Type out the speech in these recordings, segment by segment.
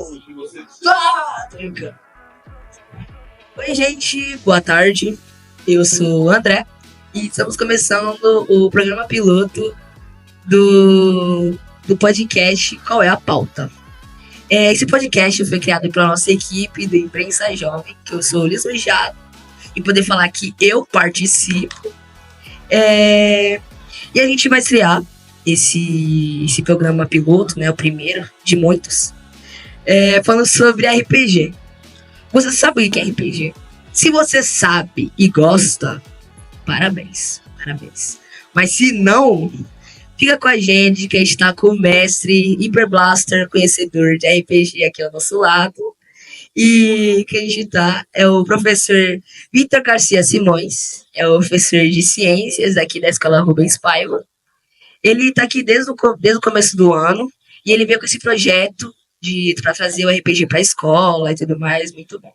Tô brincando. Oi, gente, boa tarde. Eu sou o André e estamos começando o programa piloto do podcast Qual é a Pauta? Esse podcast foi criado pela nossa equipe do Imprensa Jovem, que eu sou lisonjeado e poder falar que eu participo. E a gente vai estrear esse programa piloto, né, o primeiro de muitos, falando sobre RPG. Você sabe o que é RPG? Se você sabe e gosta, parabéns. Mas se não, fica com a gente, que a gente tá com o mestre Hyper Blaster, conhecedor de RPG aqui ao nosso lado. E que a gente tá é o professor Vitor Garcia Simões, é o professor de ciências aqui da Escola Rubens Paiva. Ele tá aqui desde o começo do ano e ele veio com esse projeto para trazer o RPG para a escola e tudo mais, muito bom.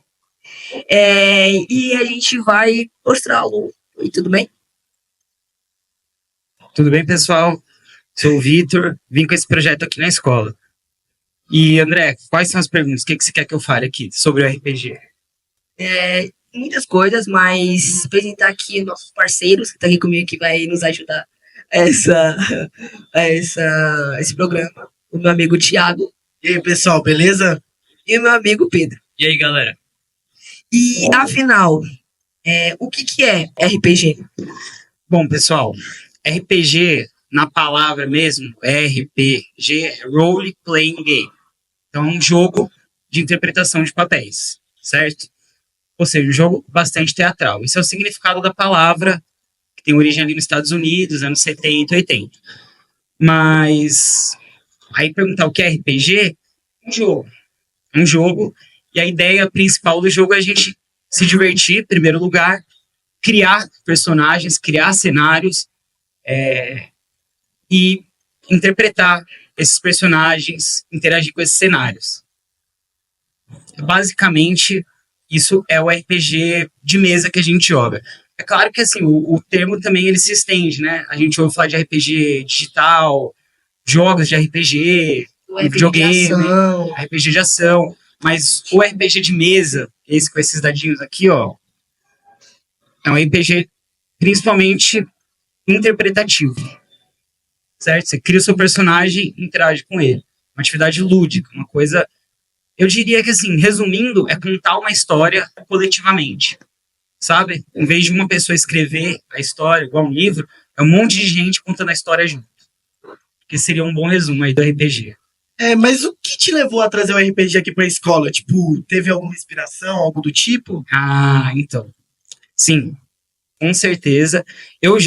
E a gente vai mostrá-lo. E tudo bem? Tudo bem, pessoal? Sou o Vitor, vim com esse projeto aqui na escola. E, André, quais são as perguntas? O que você quer que eu fale aqui sobre o RPG? Muitas coisas, mas apresentar aqui nossos parceiros que estão aqui comigo, que vai nos ajudar a esse programa. O meu amigo Thiago. E aí, pessoal, beleza? E o meu amigo Pedro. E aí, galera? E, afinal, o que é RPG? Bom, pessoal, RPG, na palavra mesmo, RPG, é Role Playing Game. Então, é um jogo de interpretação de papéis, certo? Ou seja, um jogo bastante teatral. Esse é o significado da palavra, que tem origem ali nos Estados Unidos, anos 70, 80. Mas, aí perguntar o que é RPG? Um jogo, e a ideia principal do jogo é a gente se divertir, em primeiro lugar, criar personagens, criar cenários, e interpretar esses personagens, interagir com esses cenários. Basicamente, isso é o RPG de mesa que a gente joga. É claro que assim, o termo também ele se estende, né? A gente ouve falar de RPG digital, jogos de RPG, videogame, RPG de ação, mas o RPG de mesa, esse com esses dadinhos aqui, ó, é um RPG principalmente interpretativo, certo? Você cria o seu personagem e interage com ele. Uma atividade lúdica, uma coisa... Eu diria que, assim, resumindo, é contar uma história coletivamente, sabe? Em vez de uma pessoa escrever a história, igual um livro, é um monte de gente contando a história junto. Que seria um bom resumo aí do RPG. Mas o que te levou a trazer o RPG aqui pra escola? Tipo, teve alguma inspiração, algo do tipo? Ah, então. Sim, com certeza. Eu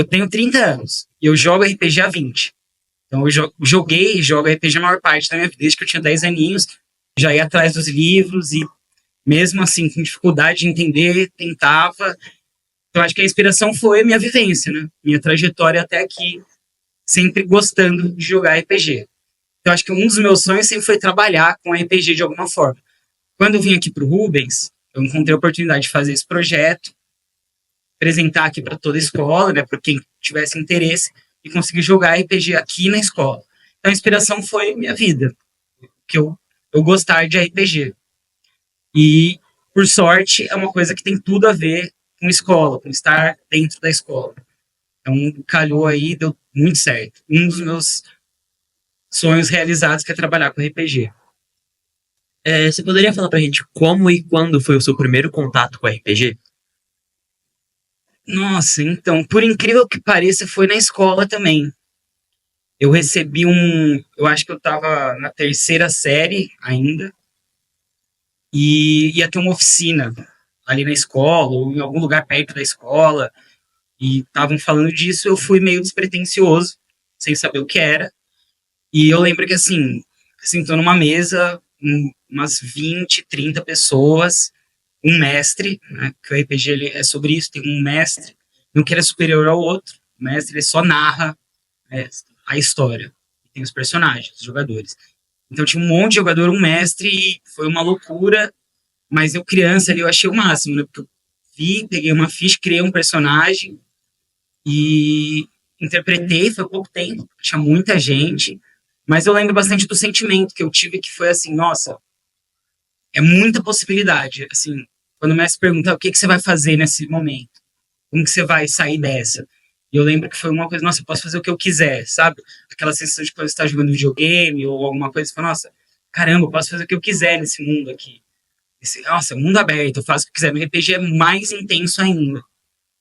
tenho 30 anos e eu jogo RPG há 20. Então eu joguei e jogo RPG a maior parte da minha vida, desde que eu tinha 10 aninhos, já ia atrás dos livros e mesmo assim, com dificuldade de entender, tentava. Então acho que a inspiração foi a minha vivência, né? Minha trajetória até aqui, sempre gostando de jogar RPG. Então acho que um dos meus sonhos sempre foi trabalhar com RPG de alguma forma. Quando eu vim aqui para o Rubens, eu encontrei a oportunidade de fazer esse projeto, apresentar aqui para toda a escola, né, para quem tivesse interesse, e conseguir jogar RPG aqui na escola. Então a inspiração foi minha vida, que eu gostar de RPG. E, por sorte, é uma coisa que tem tudo a ver com escola, com estar dentro da escola. Então, calhou aí, deu muito certo. Um dos meus sonhos realizados que é trabalhar com RPG. Você poderia falar pra gente como e quando foi o seu primeiro contato com RPG? Nossa, então, por incrível que pareça, foi na escola também. Eu recebi eu acho que eu tava na 3ª série ainda, e ia ter uma oficina ali na escola, ou em algum lugar perto da escola, e estavam falando disso, eu fui meio despretensioso, sem saber o que era, e eu lembro que, assim, sentou numa mesa, umas 20, 30 pessoas, um mestre, né, que o RPG ele é sobre isso, tem um mestre, não que ele é superior ao outro, o mestre ele só narra a história, tem os personagens, os jogadores. Então tinha um monte de jogador, um mestre, e foi uma loucura, mas eu criança ali, eu achei o máximo, né, porque eu peguei uma ficha, criei um personagem, e interpretei, foi pouco tempo, tinha muita gente, mas eu lembro bastante do sentimento que eu tive, que foi assim, nossa, é muita possibilidade. Assim, quando o mestre pergunta o que você vai fazer nesse momento, como que você vai sair dessa? E eu lembro que foi uma coisa, nossa, eu posso fazer o que eu quiser, sabe? Aquela sensação de quando você está jogando videogame ou alguma coisa, você fala, nossa, caramba, eu posso fazer o que eu quiser nesse mundo aqui. Nossa, mundo aberto, eu faço o que quiser. No RPG é mais intenso ainda.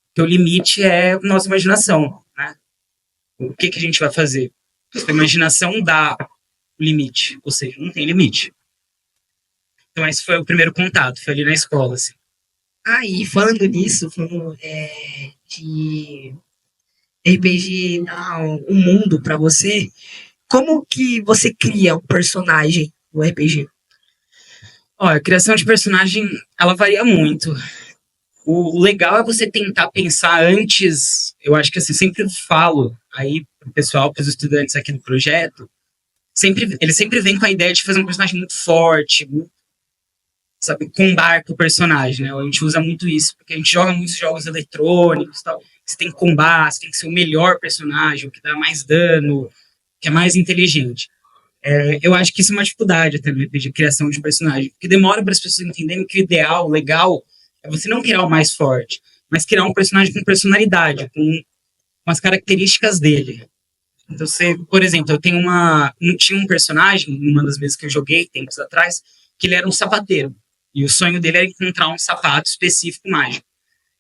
Porque o limite é a nossa imaginação, né? O que a gente vai fazer? A imaginação dá o limite, ou seja, não tem limite. Então esse foi o primeiro contato, foi ali na escola, assim. Aí, falando nisso, falando de RPG dar um mundo pra você, como que você cria um personagem no RPG? Olha, a criação de personagem, ela varia muito. O legal é você tentar pensar antes, eu acho que assim, sempre falo aí pro pessoal, pros estudantes aqui do projeto, eles sempre vêm com a ideia de fazer um personagem muito forte, sabe, combar com o personagem, né? A gente usa muito isso, porque a gente joga muitos jogos eletrônicos e tal. Você tem que combar, você tem que ser o melhor personagem, o que dá mais dano, que é mais inteligente. Eu acho que isso é uma dificuldade até de criação de personagem, porque demora para as pessoas entenderem que o ideal, o legal, é você não criar o mais forte, mas criar um personagem com personalidade, com as características dele. Então, por exemplo, tinha um personagem, numa das vezes que eu joguei, tempos atrás, que ele era um sapateiro. E o sonho dele era encontrar um sapato específico mágico.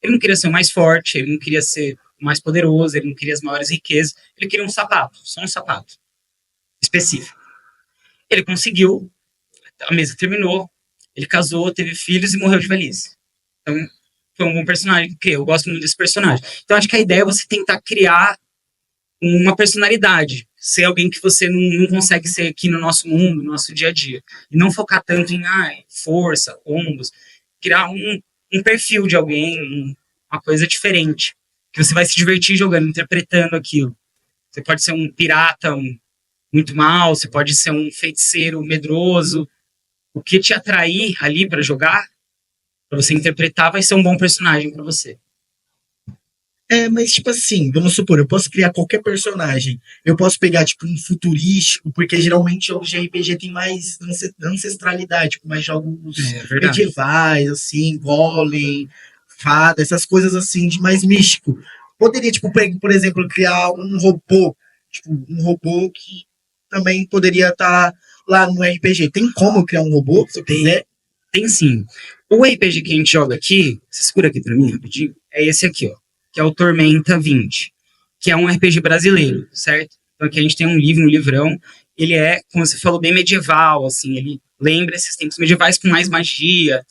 Ele não queria ser o mais forte, ele não queria ser o mais poderoso, ele não queria as maiores riquezas, ele queria um sapato, só um sapato específico. Ele conseguiu, a mesa terminou, ele casou, teve filhos e morreu de velhice. Então, foi um bom personagem que eu gosto muito desse personagem. Então, acho que a ideia é você tentar criar uma personalidade, ser alguém que você não consegue ser aqui no nosso mundo, no nosso dia a dia. E não focar tanto em força, combos. Criar um perfil de alguém, uma coisa diferente, que você vai se divertir jogando, interpretando aquilo. Você pode ser um pirata muito mal, você pode ser um feiticeiro medroso. O que te atrair ali para jogar, para você interpretar, vai ser um bom personagem para você. Mas tipo assim, vamos supor, eu posso criar qualquer personagem. Eu posso pegar, tipo, um futurístico, porque geralmente jogos de RPG tem mais ancestralidade, tipo, mais jogos medievais, assim, golem, fada, essas coisas assim, de mais místico. Poderia, tipo, por exemplo, criar um robô, tipo, um robô que também poderia estar lá no RPG. Tem como criar um robô, se eu quiser? Tem sim. O RPG que a gente joga aqui, você segura aqui pra mim rapidinho, é esse aqui, ó, que é o Tormenta 20, que é um RPG brasileiro, certo? Então aqui a gente tem um livrão, ele é, como você falou, bem medieval, assim, ele lembra esses tempos medievais com mais magia,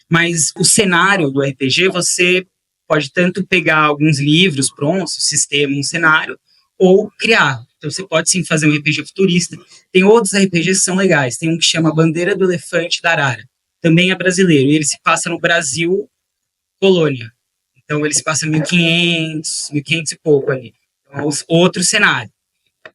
mas o cenário do RPG, você pode tanto pegar alguns livros prontos, sistema, um cenário, ou criar. Então você pode sim fazer um RPG futurista. Tem outros RPGs que são legais, tem um que chama Bandeira do Elefante da Arara, também é brasileiro, e ele se passa no Brasil colônia. Então, eles passam 1500 e pouco ali. Então, outro cenário.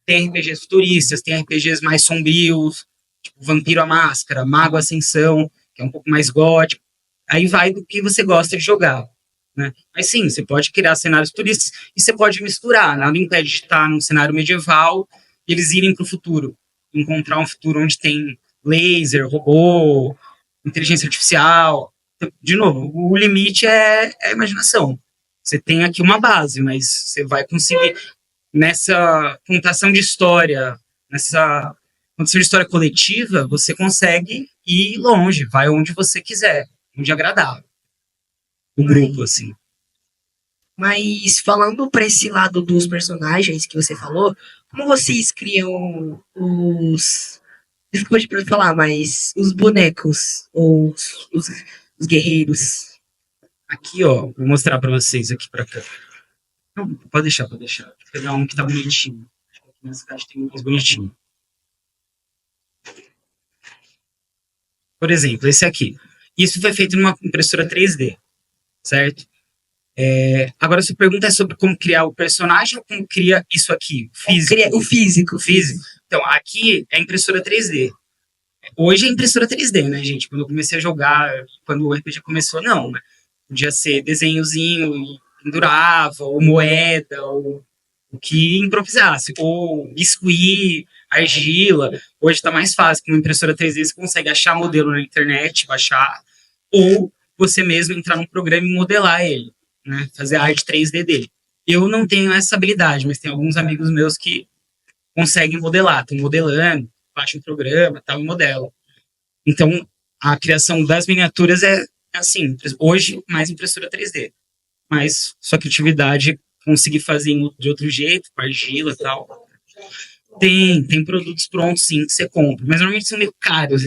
Tem RPGs futuristas, tem RPGs mais sombrios, tipo Vampiro à Máscara, Mago Ascensão, que é um pouco mais gótico. Aí vai do que você gosta de jogar, né? Mas sim, você pode criar cenários futuristas e você pode misturar. Nada impede de estar num cenário medieval e eles irem para o futuro. Encontrar um futuro onde tem laser, robô, inteligência artificial. De novo, o limite é a imaginação. Você tem aqui uma base, mas você vai conseguir, nessa contação de história, nessa contação de história coletiva, você consegue ir longe, vai onde você quiser, onde agradar o grupo, assim. Mas falando para esse lado dos personagens que você falou, como vocês criam os... Desculpa de falar, mas os bonecos, ou os guerreiros. Aqui, ó, vou mostrar pra vocês aqui pra cá. Não, pode deixar. Vou pegar um que tá bonitinho. Acho que aqui nessa caixa tem um mais bonitinho. Por exemplo, esse aqui. Isso foi feito numa impressora 3D, certo? Agora, sua pergunta é sobre como criar o personagem ou como cria isso aqui? O físico. Então, aqui é impressora 3D. Hoje é impressora 3D, né, gente? Quando eu comecei a jogar, quando o RPG começou, não. Podia ser desenhozinho e pendurava, ou moeda, ou o que improvisasse. Ou biscuit. argila. Hoje tá mais fácil, com uma impressora 3D você consegue achar modelo na internet, baixar, ou você mesmo entrar num programa e modelar ele, né? Fazer a arte 3D dele. Eu não tenho essa habilidade, mas tem alguns amigos meus que conseguem modelar, estão modelando, baixam um programa, tal, e modelam. Então, a criação das miniaturas é assim, hoje mais impressora 3D, mas sua criatividade conseguir fazer de outro jeito, com argila e tal. Tem produtos prontos sim que você compra, mas normalmente são meio caros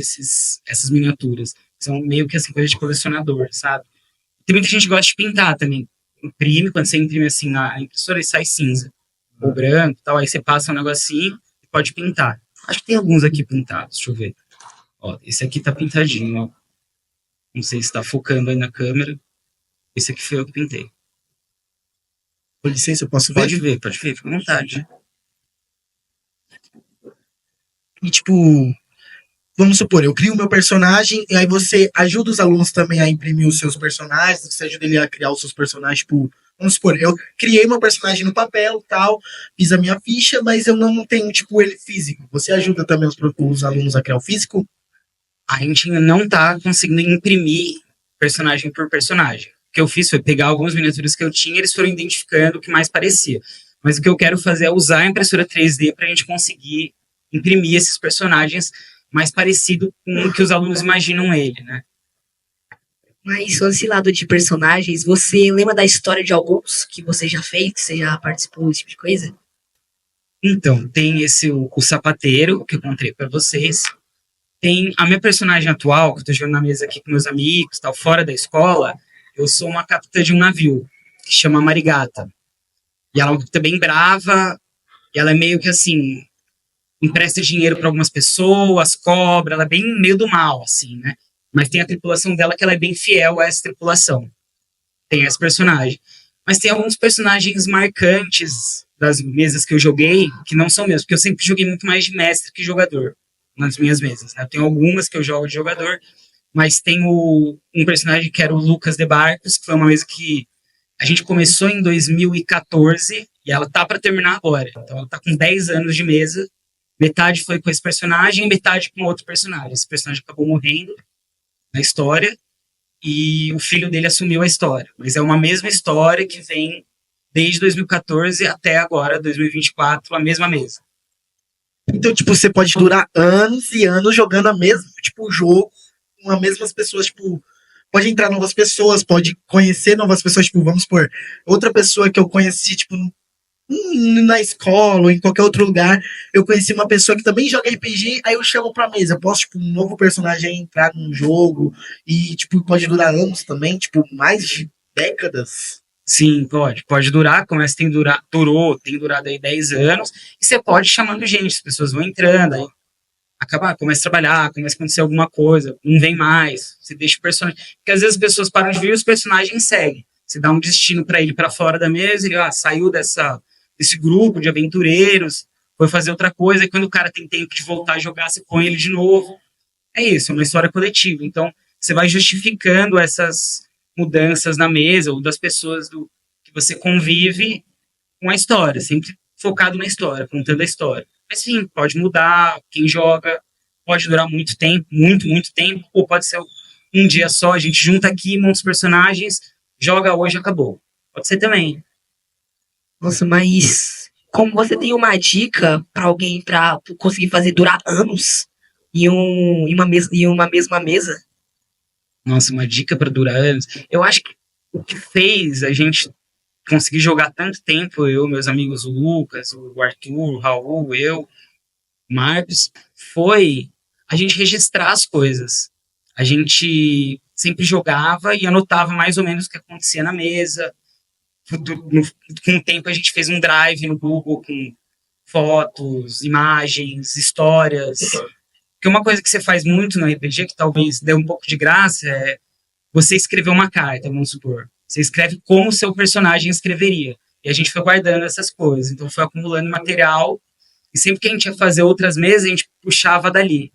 essas miniaturas. São meio que assim, coisa de colecionador, sabe? Tem muita gente que gosta de pintar também. Imprime, quando você imprime assim na impressora, ele sai cinza ou branco e tal, aí você passa um negocinho e pode pintar. Acho que tem alguns aqui pintados, deixa eu ver. Ó, esse aqui tá pintadinho, ó. Não sei se tá focando aí na câmera. Esse aqui foi eu que pintei. Com licença, eu posso ver? Pode ver, fica à vontade. E tipo, vamos supor, eu crio o meu personagem e aí você ajuda os alunos também a imprimir os seus personagens, você ajuda ele a criar os seus personagens, tipo, vamos supor, eu criei meu personagem no papel, tal, fiz a minha ficha, mas eu não tenho, tipo, ele físico. Você ajuda também os alunos a criar o físico? A gente ainda não tá conseguindo imprimir personagem por personagem. O que eu fiz foi pegar algumas miniaturas que eu tinha, eles foram identificando o que mais parecia. Mas o que eu quero fazer é usar a impressora 3D para a gente conseguir imprimir esses personagens mais parecido com o que os alunos imaginam ele, né? Mas nesse lado de personagens, você lembra da história de alguns que você já fez, que você já participou desse tipo de coisa? Então, tem o sapateiro, que eu contei para vocês. Tem a minha personagem atual, que eu tô jogando na mesa aqui com meus amigos, tal, fora da escola. Eu sou uma capitã de um navio, que chama Marigata. E ela é uma capitã bem brava, e ela é meio que assim, empresta dinheiro para algumas pessoas, cobra, ela é bem meio do mal, assim, né? Mas tem a tripulação dela que ela é bem fiel a essa tripulação. Tem esse personagem. Mas tem alguns personagens marcantes das mesas que eu joguei, que não são meus, porque eu sempre joguei muito mais de mestre que jogador nas minhas mesas, né? Tem algumas que eu jogo de jogador, mas tem um personagem que era o Lucas de Barcos, que foi uma mesa que a gente começou em 2014 e ela tá para terminar agora. Então ela tá com 10 anos de mesa. Metade foi com esse personagem, metade com outro personagem. Esse personagem acabou morrendo na história e o filho dele assumiu a história. Mas é uma mesma história que vem desde 2014 até agora, 2024, a mesma mesa. Então, tipo, você pode durar anos e anos jogando a mesma, tipo, jogo com as mesmas pessoas, tipo, pode entrar novas pessoas, pode conhecer novas pessoas, tipo, vamos supor, outra pessoa que eu conheci, tipo, na escola ou em qualquer outro lugar, eu conheci uma pessoa que também joga RPG, aí eu chamo pra mesa, eu posso, tipo, um novo personagem entrar num jogo e, tipo, pode durar anos também, tipo, mais de décadas. Sim, pode durar, tem durado aí 10 anos, e você pode ir chamando gente, as pessoas vão entrando, aí começa a trabalhar, começa a acontecer alguma coisa, não vem mais, você deixa o personagem, porque às vezes as pessoas param de vir e os personagens seguem, você dá um destino para ele para fora da mesa, ele saiu desse grupo de aventureiros, foi fazer outra coisa, e quando o cara tem tempo de voltar a jogar, você põe ele de novo, é isso, é uma história coletiva, então você vai justificando essas mudanças na mesa ou das pessoas que você convive com a história, sempre focado na história, contando a história. Mas sim, pode mudar, quem joga pode durar muito tempo, muito tempo, ou pode ser um dia só, a gente junta aqui, monta os personagens, joga hoje, acabou. Pode ser também. Nossa, mas como você tem uma dica pra alguém pra conseguir fazer durar anos em uma mesma mesa? Nossa, uma dica para durar anos. Eu acho que o que fez a gente conseguir jogar tanto tempo, eu, meus amigos, o Lucas, o Arthur, o Raul, eu, o Marcos, foi a gente registrar as coisas. A gente sempre jogava e anotava mais ou menos o que acontecia na mesa. Com o tempo a gente fez um drive no Google com fotos, imagens, histórias. Porque uma coisa que você faz muito no RPG, que talvez dê um pouco de graça, é você escrever uma carta, vamos supor. Você escreve como o seu personagem escreveria. E a gente foi guardando essas coisas. Então foi acumulando material. E sempre que a gente ia fazer outras mesas, a gente puxava dali.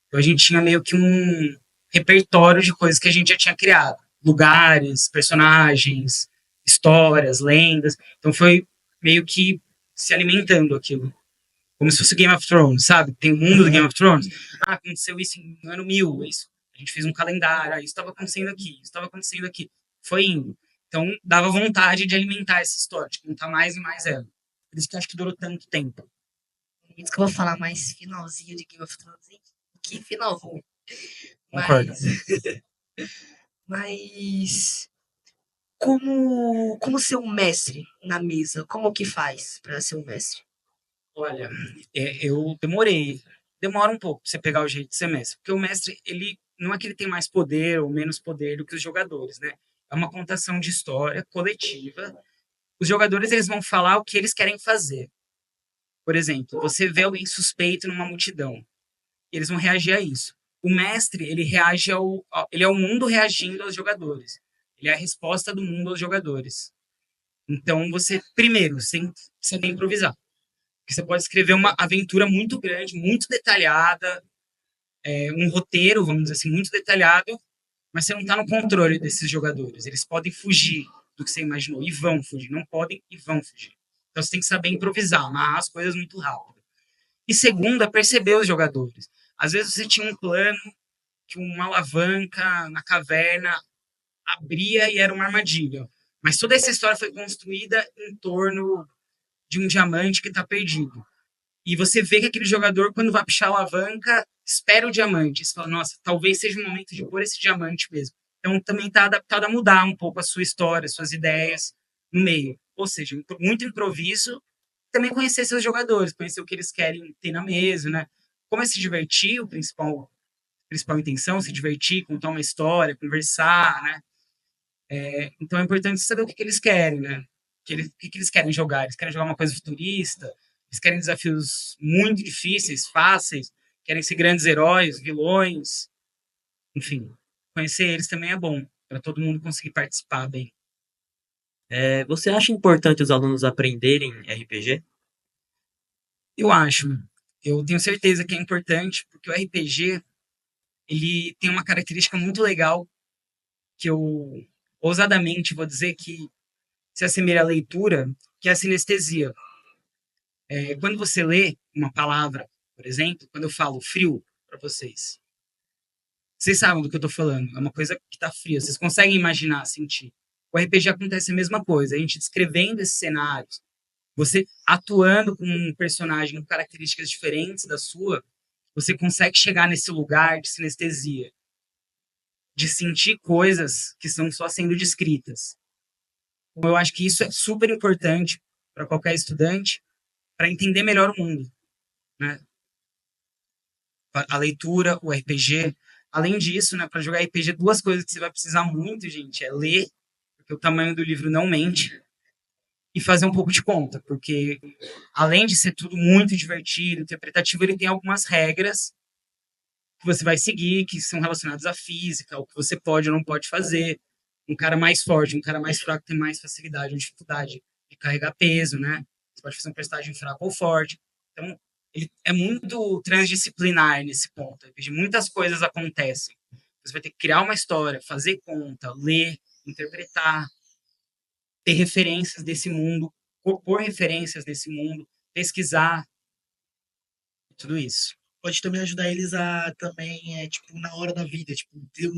Então a gente tinha meio que um repertório de coisas que a gente já tinha criado. Lugares, personagens, histórias, lendas. Então foi meio que se alimentando aquilo. como se fosse Game of Thrones, sabe? Tem o mundo do Game of Thrones. Ah, aconteceu isso no ano 1000, isso. A gente fez um calendário, isso estava acontecendo aqui, isso estava acontecendo aqui. Foi indo. Então, dava vontade de alimentar essa história, de contar mais e mais ela. Por isso que eu acho que durou tanto tempo. Isso que eu vou falar mais finalzinho de Game of Thrones, hein? Que finalzinho. Concordo. Mas como ser um mestre na mesa? Como que faz para ser um mestre? Olha, eu demorei. Demora um pouco pra você pegar o jeito de ser mestre. Porque o mestre, ele não é que ele tem mais poder ou menos poder do que os jogadores, né? É uma contação de história coletiva. Os jogadores, eles vão falar o que eles querem fazer. Por exemplo, você vê alguém suspeito numa multidão. Eles vão reagir a isso. O mestre, ele reage ele é o mundo reagindo aos jogadores. Ele é a resposta do mundo aos jogadores. Então, primeiro, você tem que improvisar. Porque você pode escrever uma aventura muito grande, muito detalhada, um roteiro, vamos dizer assim, muito detalhado, mas você não está no controle desses jogadores. Eles podem fugir do que você imaginou e vão fugir. Não podem e vão fugir. Então, você tem que saber improvisar, amarrar as coisas muito rápido. E segundo, é perceber os jogadores. Às vezes você tinha um plano que uma alavanca na caverna abria e era uma armadilha. Mas toda essa história foi construída em torno de um diamante que está perdido. E você vê que aquele jogador, quando vai puxar a alavanca, espera o diamante. Você fala, nossa, talvez seja o momento de pôr esse diamante mesmo. Então também está adaptado a mudar um pouco a sua história, suas ideias no meio. Ou seja, muito improviso. Também conhecer seus jogadores, conhecer o que eles querem ter na mesa, né? Como é se divertir, a principal intenção, se divertir, contar uma história, conversar, né? Então é importante saber o que eles querem, né? O que eles querem jogar? Eles querem jogar uma coisa futurista? Eles querem desafios muito difíceis, fáceis? Querem ser grandes heróis, vilões? Enfim, conhecer eles também é bom, para todo mundo conseguir participar bem. Você acha importante os alunos aprenderem RPG? Eu acho. Eu tenho certeza que é importante, porque o RPG ele tem uma característica muito legal que eu ousadamente vou dizer que se assemelha à leitura, que é a sinestesia. Quando você lê uma palavra, por exemplo, quando eu falo frio para vocês sabem do que eu estou falando. É uma coisa que está fria. Vocês conseguem imaginar, sentir. O RPG acontece a mesma coisa. A gente descrevendo esses cenários, você atuando com um personagem com características diferentes da sua, você consegue chegar nesse lugar de sinestesia, de sentir coisas que estão só sendo descritas. Então, eu acho que isso é super importante para qualquer estudante para entender melhor o mundo, né? A leitura, o RPG. Além disso, né, para jogar RPG, duas coisas que você vai precisar muito, gente, é ler, porque o tamanho do livro não mente, e fazer um pouco de conta, porque além de ser tudo muito divertido, interpretativo, ele tem algumas regras que você vai seguir, que são relacionadas à física, o que você pode ou não pode fazer. Um cara mais forte, um cara mais fraco tem mais facilidade ou dificuldade de carregar peso, né? Você pode fazer um personagem fraco ou forte. Então, ele é muito transdisciplinar nesse ponto. Muitas coisas acontecem. Você vai ter que criar uma história, fazer conta, ler, interpretar, ter referências desse mundo, propor referências desse mundo, pesquisar, tudo isso. Pode também ajudar eles a também, tipo, na hora da vida, tipo, ter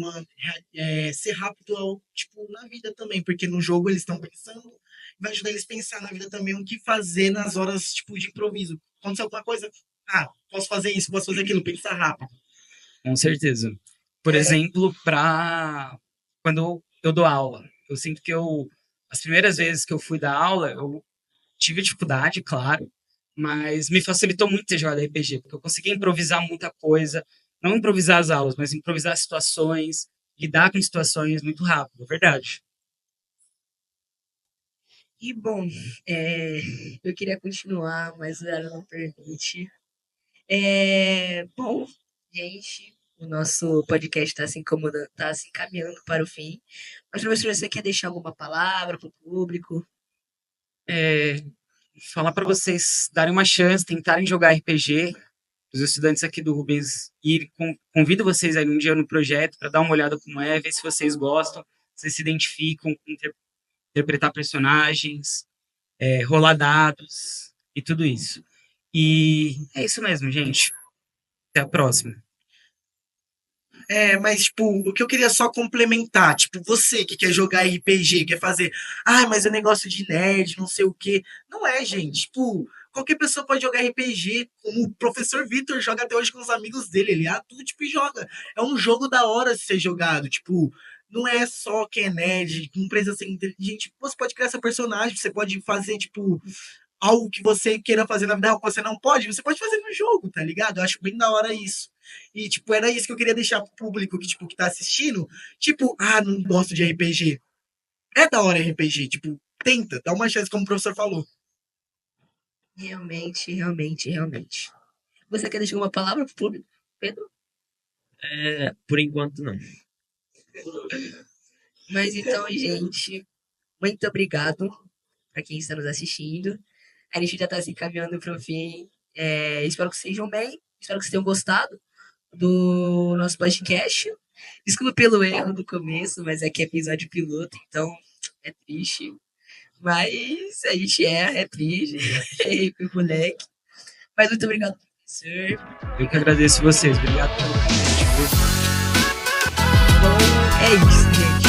ser rápido, tipo, na vida também, porque no jogo eles estão pensando, vai ajudar eles a pensar na vida também o que fazer nas horas, tipo, de improviso. Aconteceu alguma coisa, posso fazer isso, posso fazer aquilo, pensar rápido. Com certeza. Por exemplo, quando eu dou aula, eu sinto que as primeiras vezes que eu fui dar aula, eu tive dificuldade, claro, mas me facilitou muito ter jogado RPG, porque eu consegui improvisar muita coisa, não improvisar as aulas, mas improvisar situações, lidar com situações muito rápido, é verdade. E bom, eu queria continuar, mas o horário não permite. Bom, gente, o nosso podcast está se incomodando, está se encaminhando para o fim. Mas, professor, você quer deixar alguma palavra para o público? Falar para vocês darem uma chance, tentarem jogar RPG. Os estudantes aqui do Rubens convido vocês aí um dia no projeto para dar uma olhada como é, ver se vocês gostam, se se identificam, interpretar personagens, rolar dados e tudo isso. E é isso mesmo, gente. Até a próxima. Mas, tipo, o que eu queria só complementar, tipo, você que quer jogar RPG, quer fazer, mas é negócio de nerd, não sei o quê. Não é, gente. Tipo, qualquer pessoa pode jogar RPG, como o professor Vitor joga até hoje com os amigos dele. Ele é adulto, tipo, e joga. É um jogo da hora de ser jogado. Tipo, não é só quem é nerd, não precisa ser inteligente. Você pode criar seu personagem, você pode fazer, tipo, algo que você queira fazer na vida real que você não pode, você pode fazer no jogo, tá ligado? Eu acho bem da hora isso. E, tipo, era isso que eu queria deixar pro público que, tipo, que tá assistindo. Tipo, não gosto de RPG. É da hora RPG, tipo, tenta, dá uma chance, como o professor falou. Realmente, realmente, realmente. Você quer deixar uma palavra pro público, Pedro? Por enquanto, não. Mas então, gente, muito obrigado para quem está nos assistindo. A gente já está se encaminhando para o fim. Espero que sejam bem. Espero que vocês tenham gostado do nosso podcast. Desculpa pelo erro do começo, mas é que é episódio piloto, então é triste. Mas a gente é triste. Errei pro moleque. Mas muito obrigado, professor. Eu que agradeço vocês. Obrigado pelo convite. Bom, é isso, gente.